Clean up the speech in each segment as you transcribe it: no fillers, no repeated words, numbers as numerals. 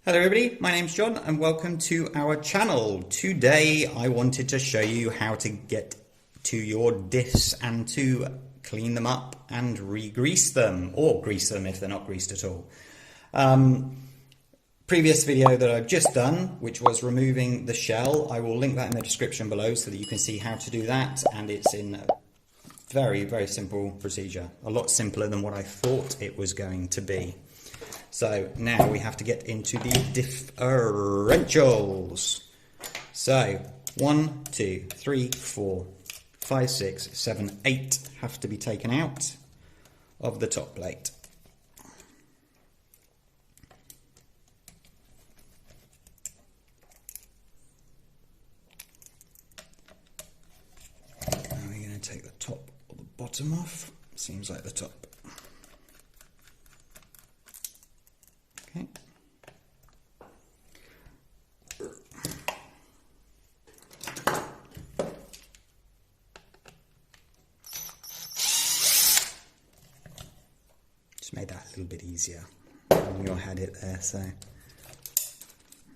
Hello everybody, my name's John and welcome to our channel. Today I wanted to show you how to get to your diffs and to clean them up and re-grease them, or grease them if they're not greased at all. Previous video that I've just done, which was removing the shell, I will link that in the description below so that you can see how to do that, and it's in a very simple procedure, a lot simpler than what I thought it was going to be. So now we have to get into the differentials. So 1, 2, 3, 4, 5, 6, 7, 8 have to be taken out of the top plate. Now we're going to take the top or the bottom off. Seems like the top. Okay. Just made that a little bit easier when you had it there, so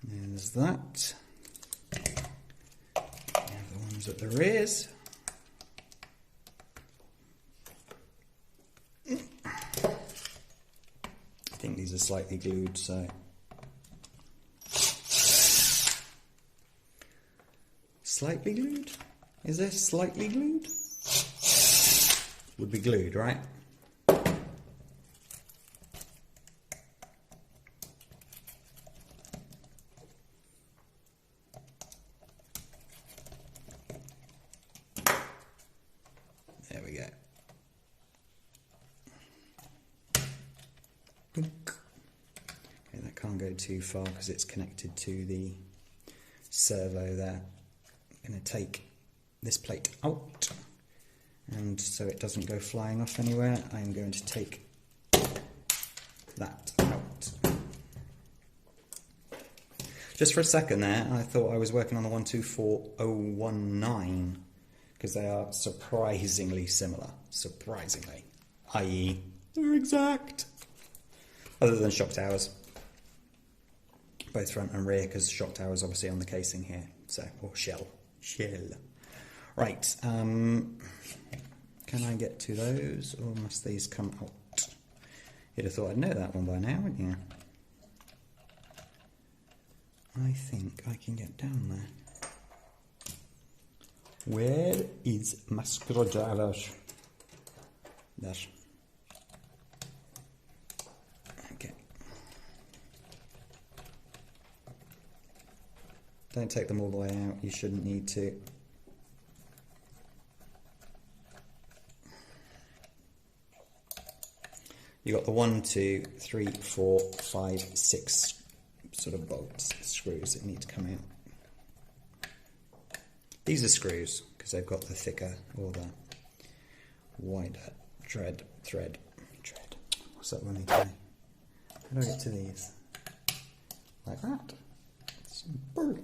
there's that. And the ones at the rears. I think these are slightly glued, so slightly glued? Is this slightly glued? Would be glued, right? There we go. Okay, that can't go too far because it's connected to the servo there. I'm going to take this plate out, and so it doesn't go flying off anywhere, I'm going to take that out. Just for a second there, I thought I was working on the 124019 because they are surprisingly similar. Surprisingly. I.e., they're exact. Other than shock towers. Both front and rear, because shock towers obviously on the casing here. So, or shell. Right. Can I get to those, or must these come out? You'd have thought I'd know that one by now, wouldn't you? I think I can get down there. Where is my screwdriver? There. Okay. Don't take them all the way out, you shouldn't need to. You got the 1, 2, 3, 4, 5, 6 sort of bolts, screws that need to come out. These are screws because they've got the thicker or the wider thread. What's that one again? How do I get to these? Like that. Simple.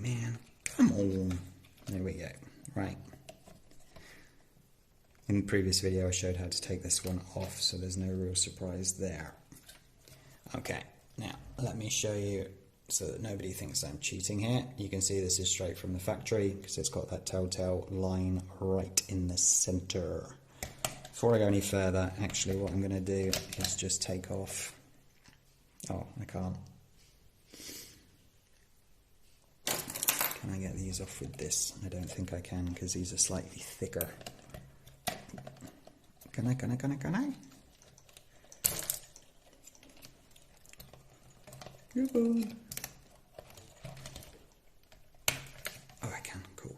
Man, come on. There we go. Right. In the previous video I showed how to take this one off, so there's no real surprise there. Okay, now let me show you so that nobody thinks I'm cheating here. You can see this is straight from the factory because it's got that telltale line right in the center. Before I go any further, actually what I'm going to do is just take off... Oh, I can't. Can I get these off with this? I don't think I can because these are slightly thicker. Can I? Good. Oh, I can, cool.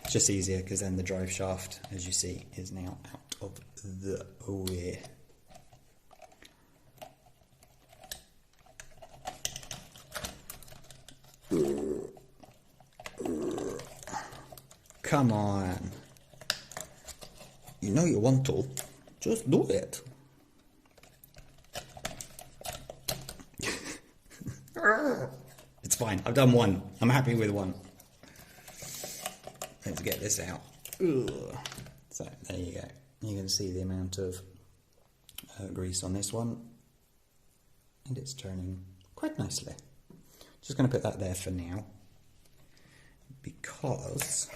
It's just easier because then the drive shaft, as you see, is now out of the way. Come on. You know you want to. Just do it. It's fine. I've done one. I'm happy with one. Let's get this out. Ugh. So there you go. You can see the amount of grease on this one. And it's turning quite nicely. Just going to put that there for now. Because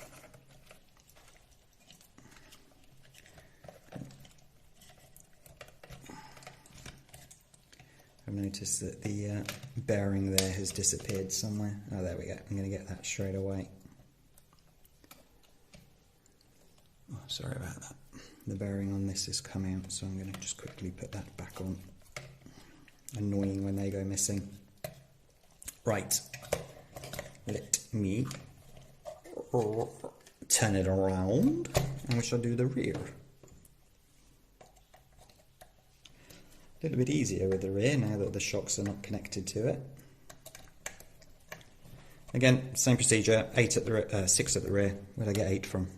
I've noticed that the bearing there has disappeared somewhere. Oh, there we go. I'm going to get that straight away. Oh, sorry about that. The bearing on this has come out, so I'm going to just quickly put that back on. Annoying when they go missing. Right. Let me turn it around, and we shall do the rear. A little bit easier with the rear now that the shocks are not connected to it. Again, same procedure. 6 at the rear. Where'd I get 8 from?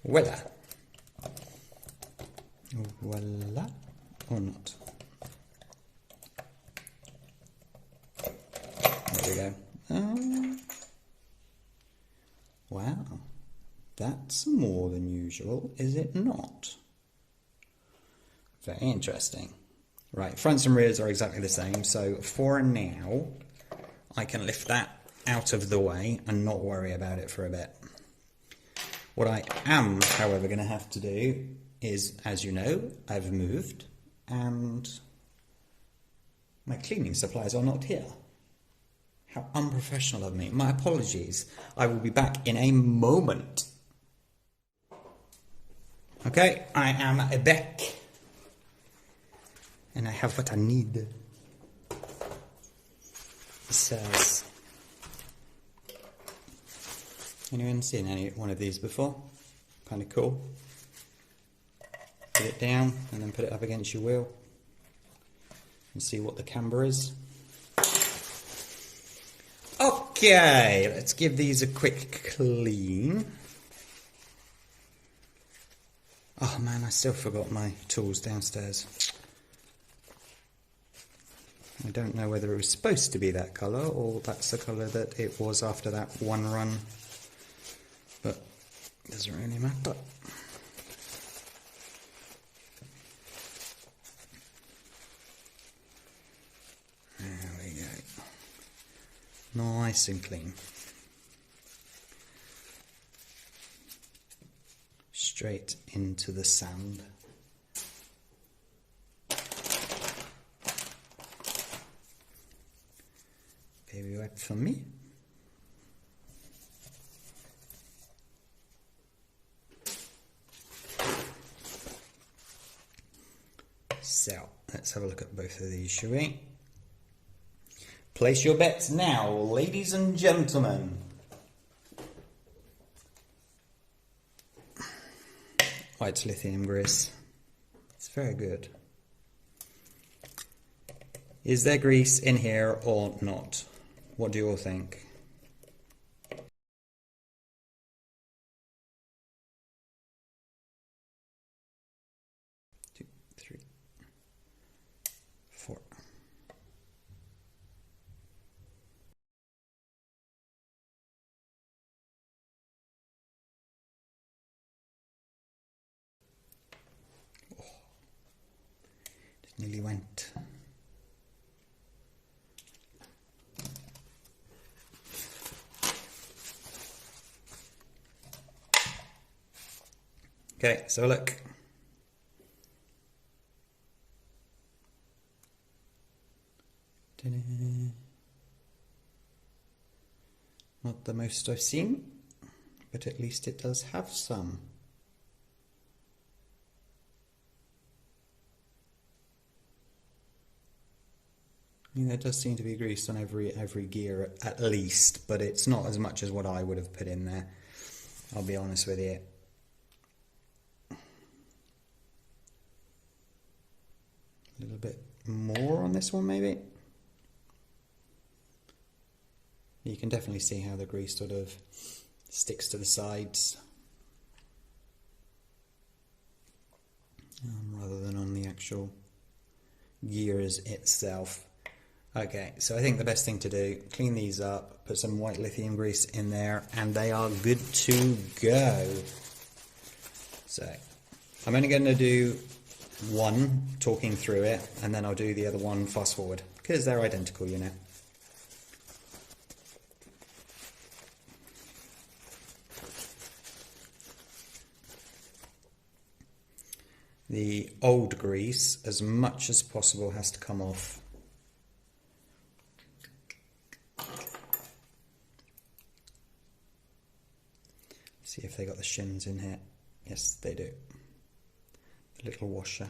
Voila. Voila. Or not. There we go. Wow. That's more than usual, is it not? Very interesting. Right, fronts and rears are exactly the same, so for now, I can lift that out of the way and not worry about it for a bit. What I am, however, going to have to do is, as you know, I've moved and my cleaning supplies are not here. How unprofessional of me. My apologies. I will be back in a moment. Okay, I am back. And I have what I need. It says... Anyone seen one of these before? Kind of cool. Put it down and then put it up against your wheel and see what the camber is. Okay, let's give these a quick clean. Oh man, I still forgot my tools downstairs. I don't know whether it was supposed to be that colour or that's the colour that it was after that one run. But it doesn't really matter. There we go. Nice and clean. Straight into the sand. Baby wipe for me. So, let's have a look at both of these, shall we? Place your bets now, ladies and gentlemen. White lithium grease. It's very good. Is there grease in here or not? What do you all think? 2, 3, 4. Oh, it nearly went. Okay, so look. Not the most I've seen, but at least it does have some. I mean, there does seem to be grease on every gear at least, but it's not as much as what I would have put in there. I'll be honest with you. A little bit more on this one, maybe. You can definitely see how the grease sort of sticks to the sides rather than on the actual gears itself. Okay, so I think the best thing to do, clean these up, put some white lithium grease in there, and they are good to go. So I'm only going to do one, talking through it, and then I'll do the other one fast forward, because they're identical, you know. The old grease, as much as possible, has to come off. See if they got the shims in here. Yes, they do. The little washer.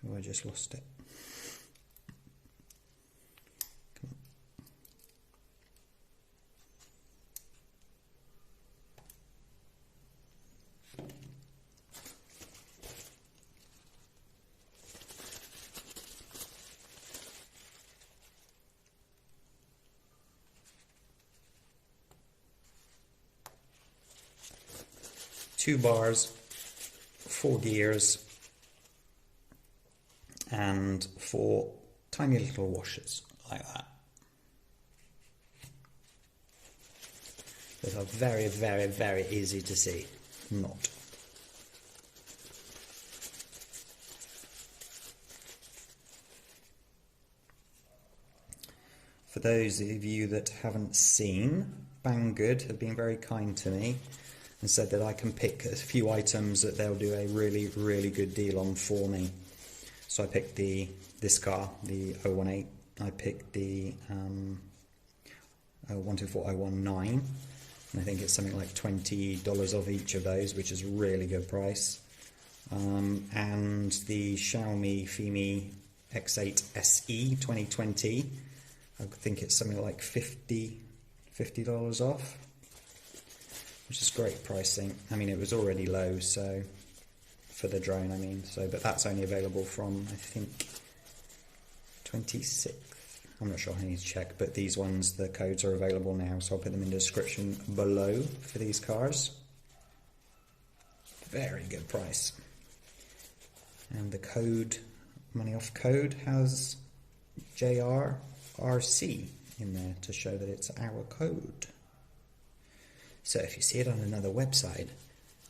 Oh, I just lost it. Come on. Two bars, 4 gears, and 4 tiny little washers like that. Those are very, very, very easy to see. Not. For those of you that haven't seen, Banggood have been very kind to me and said that I can pick a few items that they'll do a really, really good deal on for me. So I picked this car, the 018. I picked the 124019, and I think it's something like $20 off each of those, which is a really good price. And the Xiaomi Fimi X8 SE 2020, I think it's something like $50 off, which is great pricing. I mean, it was already low, so for the drone, I mean, so, but that's only available from, I think, 26th. I'm not sure, I need to check, but these ones, the codes are available now, so I'll put them in the description below for these cars. Very good price. And the code, money off code, has JRRC in there to show that it's our code. So if you see it on another website,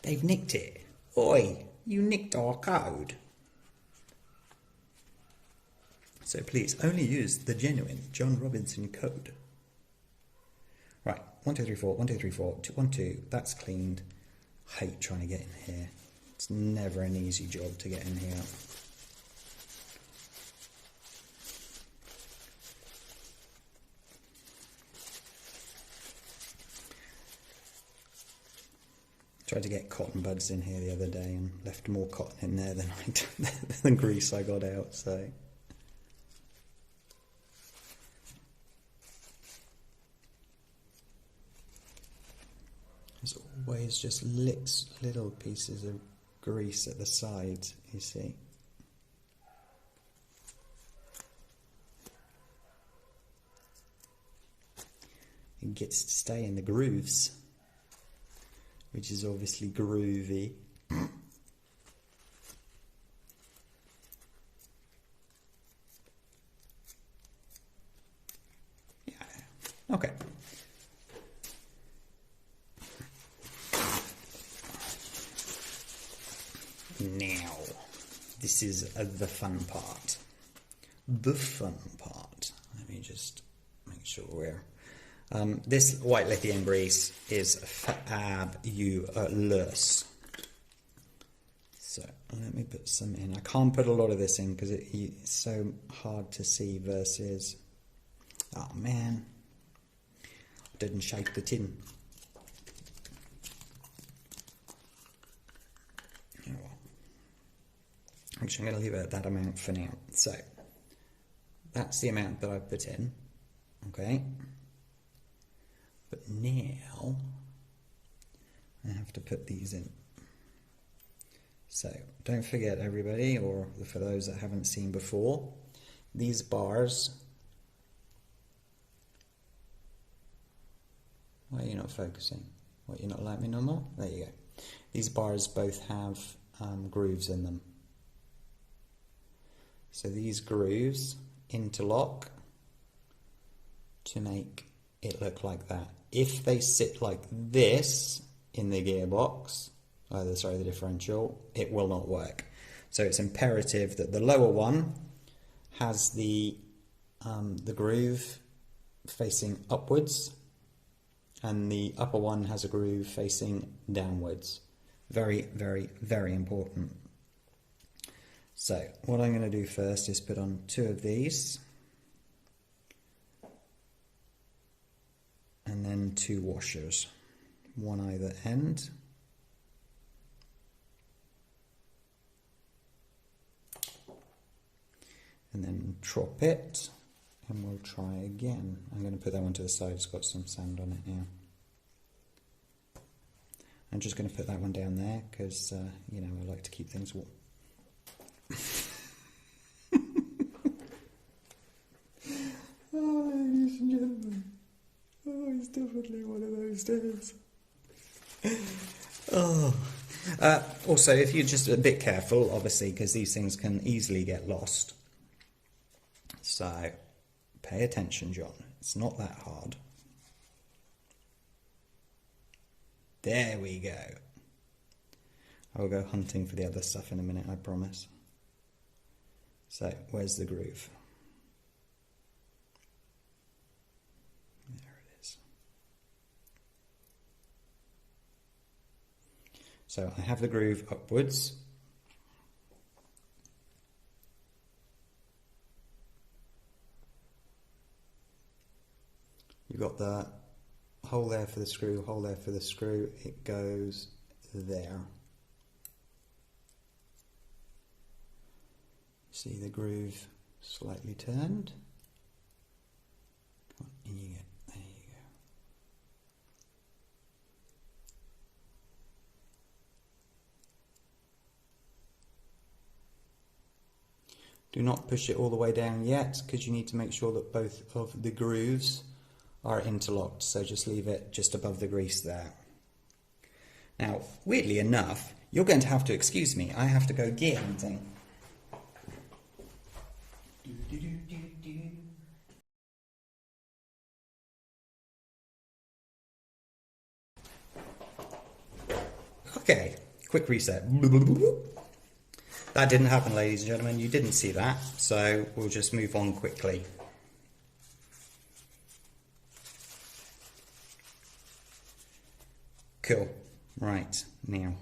they've nicked it. Oi, you nicked our code. So please, only use the genuine John Robinson code. Right, 1234, 1234, 212, that's cleaned. Hate trying to get in here. It's never an easy job to get in here. Tried to get cotton buds in here the other day and left more cotton in there than grease I got out, so. There's always just little pieces of grease at the sides, you see. It gets to stay in the grooves, which is obviously groovy. Yeah, okay. Now, this is the fun part. The fun part. Let me just make sure we're... this white lithium grease is fabulous. So let me put some in. I can't put a lot of this in because it's so hard to see versus... Oh man, I didn't shake the tin. Oh well. Actually, I'm going to leave it at that amount for now. So that's the amount that I've put in. Okay. But now I have to put these in. So don't forget, everybody, or for those that haven't seen before, these bars. Why are you not focusing? What, you not like me no more? There you go. These bars both have grooves in them. So these grooves interlock to make it look like that. If they sit like this in the gearbox, the differential, it will not work. So it's imperative that the lower one has the groove facing upwards, and the upper one has a groove facing downwards. Very, very, very important. So what I'm going to do first is put on 2 of these, and then 2 washers, one either end. And then drop it, and we'll try again. I'm going to put that one to the side, it's got some sand on it now. I'm just going to put that one down there because, you know, I like to keep things warm. Oh, ladies and gentlemen. Oh, it's definitely one of those days. Oh. Also, if you're just a bit careful, obviously, because these things can easily get lost. So, pay attention, John. It's not that hard. There we go. I'll go hunting for the other stuff in a minute, I promise. So, where's the groove? There it is. So, I have the groove upwards. You've got the hole there for the screw, hole there for the screw, it goes there. See the groove slightly turned? Come on, in you get, there you go. Do not push it all the way down yet, because you need to make sure that both of the grooves are interlocked, so just leave it just above the grease there. Now, weirdly enough, you're going to have to excuse me, I have to go gear hunting. Okay, quick reset. That didn't happen, ladies and gentlemen, you didn't see that, so we'll just move on quickly. Cool. Right, now,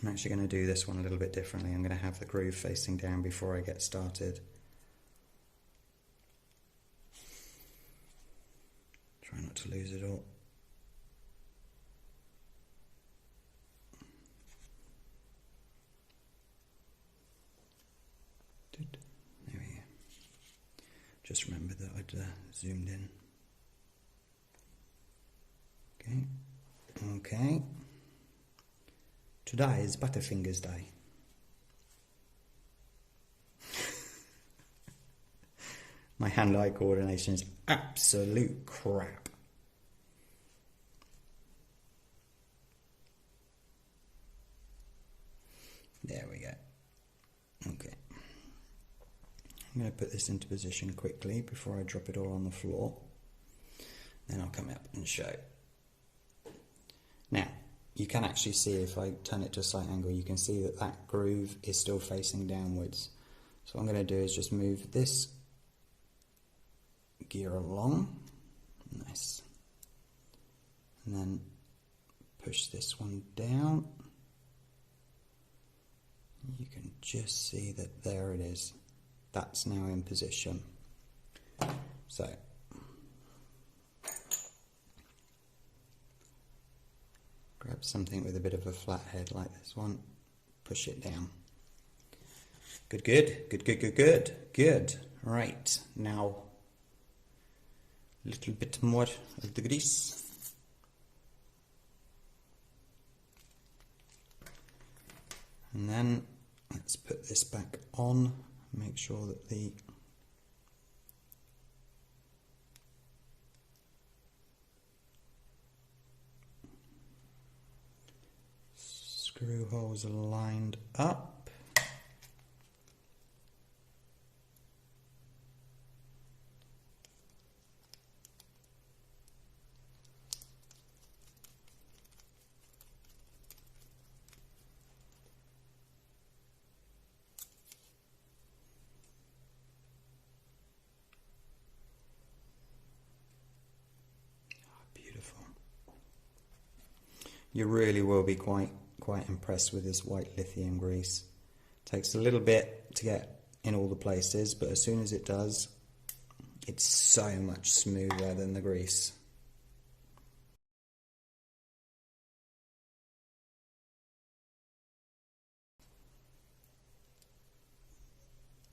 I'm actually going to do this one a little bit differently. I'm going to have the groove facing down before I get started. Try not to lose it all. There we go. Just remember that I'd zoomed in. Okay. Okay. Today is Butterfingers Day. My hand-eye coordination is absolute crap. There we go. Okay. I'm going to put this into position quickly before I drop it all on the floor. Then I'll come up and show. Now, you can actually see, if I turn it to a slight angle, you can see that that groove is still facing downwards. So what I'm going to do is just move this gear along. Nice. And then push this one down. You can just see that there it is. That's now in position. So, grab something with a bit of a flat head like this one, push it down. Good, good, good, good, good, good, good. Right, now a little bit more of the grease. And then let's put this back on, make sure that the screw holes are lined up. Beautiful. You really will be quite impressed with this white lithium grease. Takes a little bit to get in all the places, but as soon as it does, it's so much smoother than the grease.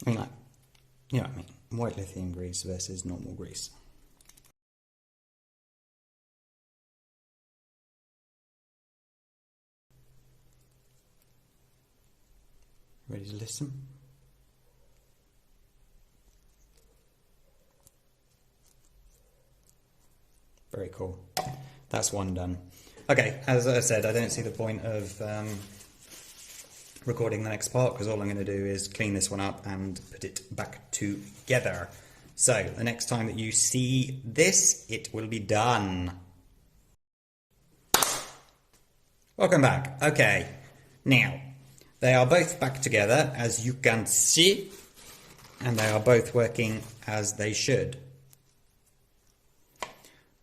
You know what I mean? White lithium grease versus normal grease. Ready to listen? Very cool. That's one done. Okay, as I said, I don't see the point of recording the next part because all I'm going to do is clean this one up and put it back together. So the next time that you see this, it will be done. Welcome back. Okay, now they are both back together, as you can see, and they are both working as they should.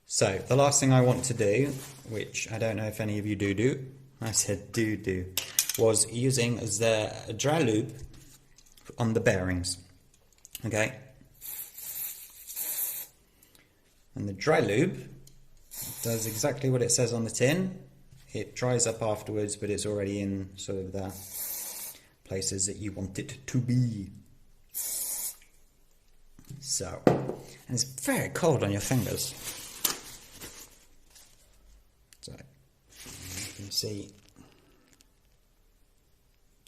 So the last thing I want to do, which I don't know if any of you do, I said do, was using the dry lube on the bearings. Okay, and the dry lube does exactly what it says on the tin. It dries up afterwards, but it's already in sort of the places that you want it to be. So, and it's very cold on your fingers. So, you can see,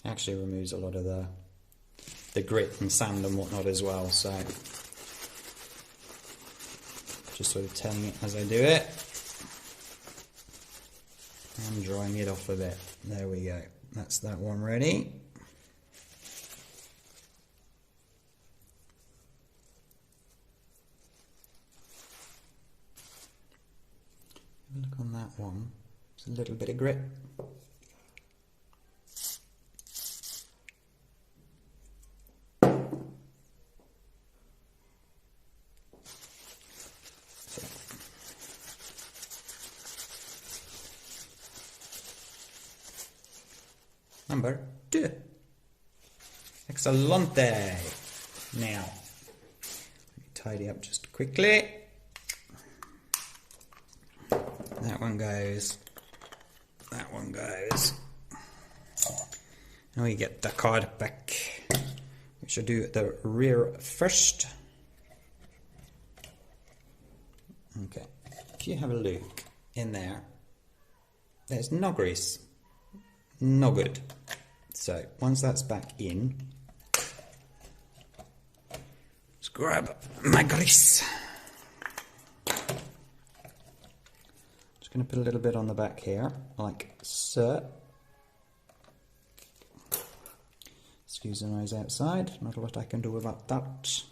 it actually removes a lot of the grit and sand and whatnot as well. So, just sort of telling it as I do it. And drying it off a bit. There we go. That's that one ready. Look on that one. It's a little bit of grit. Number 2. Excellente. Now, let me tidy up just quickly. That one goes. That one goes. Now we get the card back. We should do the rear first. Okay. If you have a look in there, there's no grease. No good. So once that's back in, let's grab my grease. Just going to put a little bit on the back here, like so. Excuse the noise outside, not a lot I can do about that.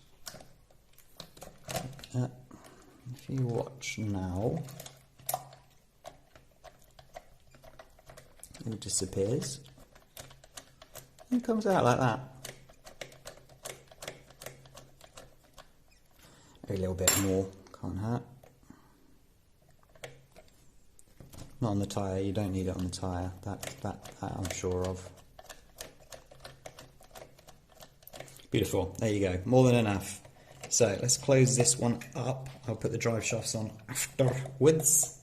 If you watch now, it disappears and comes out like that. A little bit more, can't hurt. Not on the tyre, you don't need it on the tyre, that I'm sure of. Beautiful, there you go, more than enough. So let's close this one up. I'll put the drive shafts on afterwards.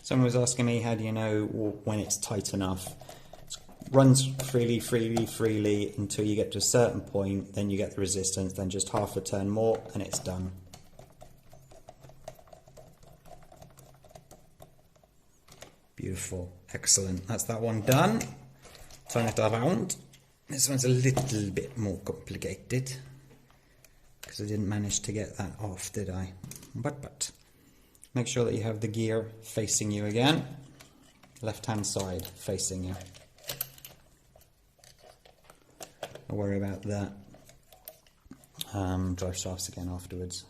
Someone was asking me, how do you know when it's tight enough? It runs freely until you get to a certain point, then you get the resistance, then just half a turn more and it's done. Beautiful, excellent. That's that one done. Turn it around. This one's a little bit more complicated because I didn't manage to get that off, did I? But make sure that you have the gear facing you again. Left hand side facing you. I'll worry about the drive shafts again afterwards.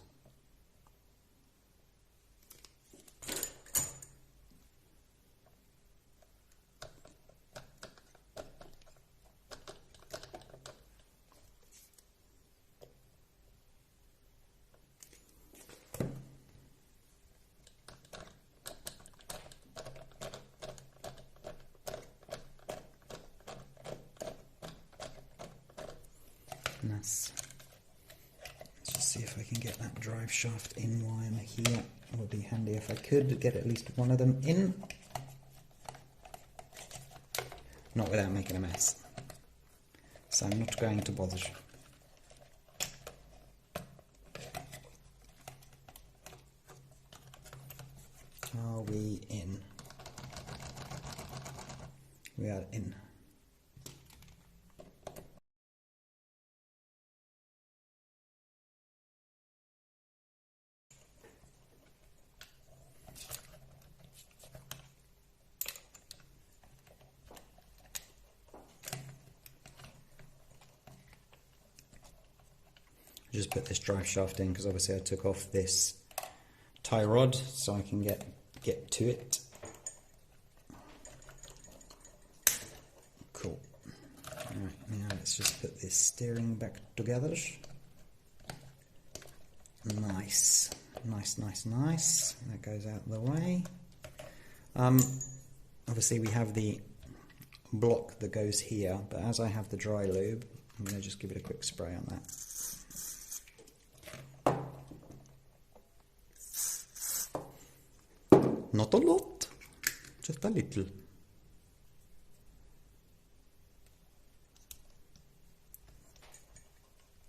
Let's just see if I can get that drive shaft in while I'm here. It would be handy if I could get at least one of them in. Not without making a mess. So I'm not going to bother. Are we in? We are in. Just put this drive shaft in because obviously I took off this tie rod so I can get to it. Cool. Alright, now let's just put this steering back together. Nice. Nice. That goes out the way. Obviously we have the block that goes here, but as I have the dry lube, I'm going to just give it a quick spray on that. Not a lot, just a little.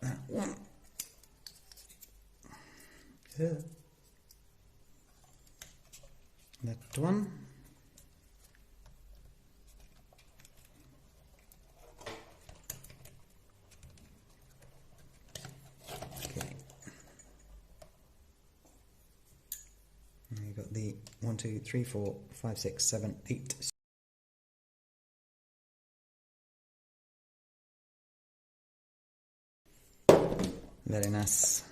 That one. Yeah. That one. Okay. And you got the 1, 2, 3, 4, 5, 6, 7, 8. Very nice.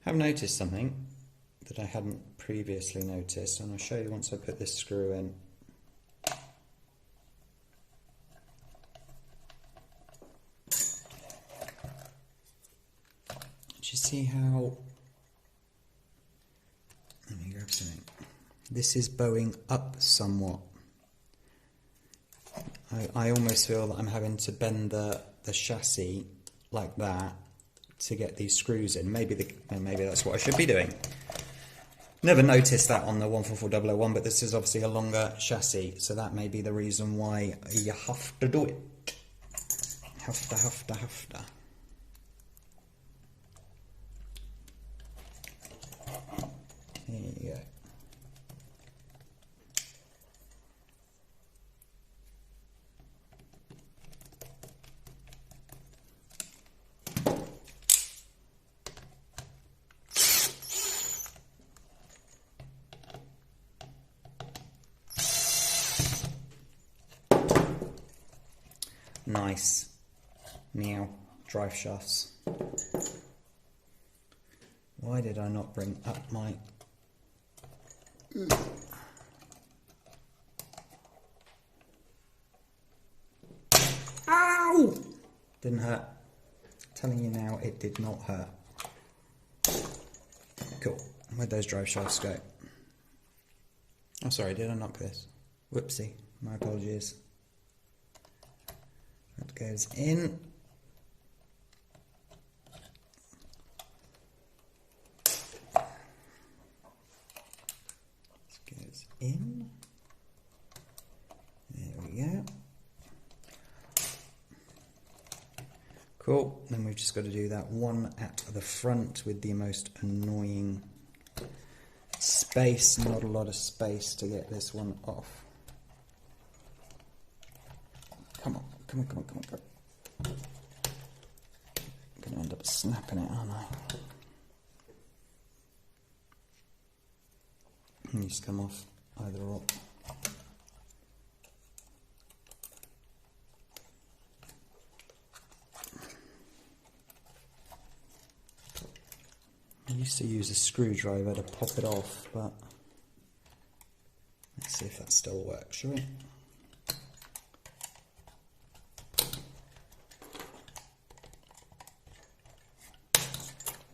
I've noticed something that I hadn't previously noticed, and I'll show you once I put this screw in. Do you see how, let me grab something, this is bowing up somewhat. I almost feel that I'm having to bend the chassis like that to get these screws in. Maybe that's what I should be doing. Never noticed that on the 144001, but this is obviously a longer chassis, so that may be the reason why you have to do it. Have to. There you go. Nice. Now, drive shafts. Why did I not bring up my... Ow! Didn't hurt. I'm telling you now, it did not hurt. Cool. Where'd those drive shafts go? Oh, sorry, did I knock this? Whoopsie, my apologies. That goes in. This goes in. There we go. Cool, then we've just got to do that one at the front with the most annoying space. Not a lot of space to get this one off. Come on, come on, come on, come on, come on. I'm going to end up snapping it, aren't I? It needs to come off either or. I used to use a screwdriver to pop it off, but let's see if that still works, shall we?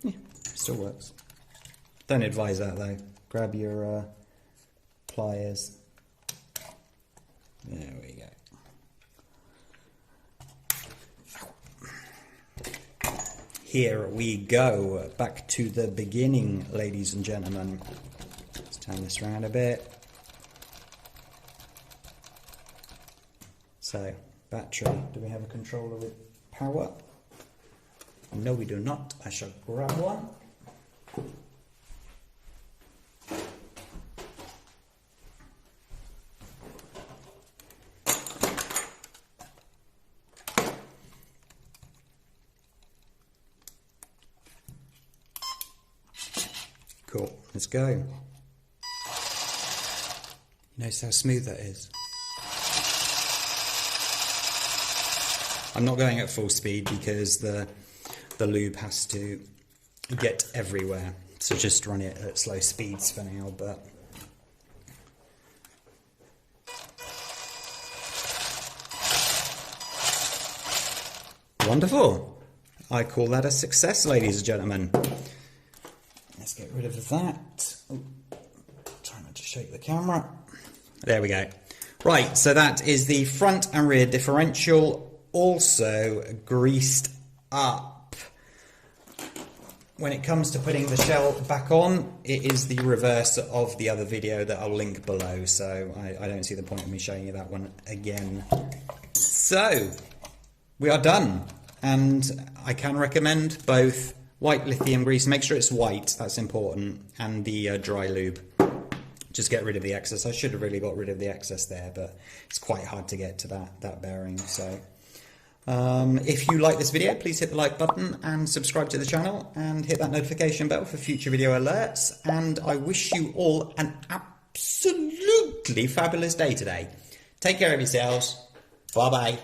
Yeah, still works. Don't advise that though. Grab your pliers. There we go. Here we go, back to the beginning, ladies and gentlemen. Let's turn this around a bit. So, battery, do we have a controller with power? No, we do not. I shall grab one. Cool, let's go. Notice how smooth that is. I'm not going at full speed because the lube has to get everywhere. So just run it at slow speeds for now, but wonderful. I call that a success, ladies and gentlemen. Let's get rid of that. Oh, try not to shake the camera. There we go. Right, so that is the front and rear differential, also greased up. When it comes to putting the shell back on, it is the reverse of the other video that I'll link below, so I don't see the point of me showing you that one again. So, we are done, and I can recommend both white lithium grease, make sure it's white, that's important, and the dry lube. Just get rid of the excess. I should have really got rid of the excess there, but it's quite hard to get to that bearing. So if you like this video, please hit the like button and subscribe to the channel and hit that notification bell for future video alerts. And I wish you all an absolutely fabulous day today. Take care of yourselves. Bye bye.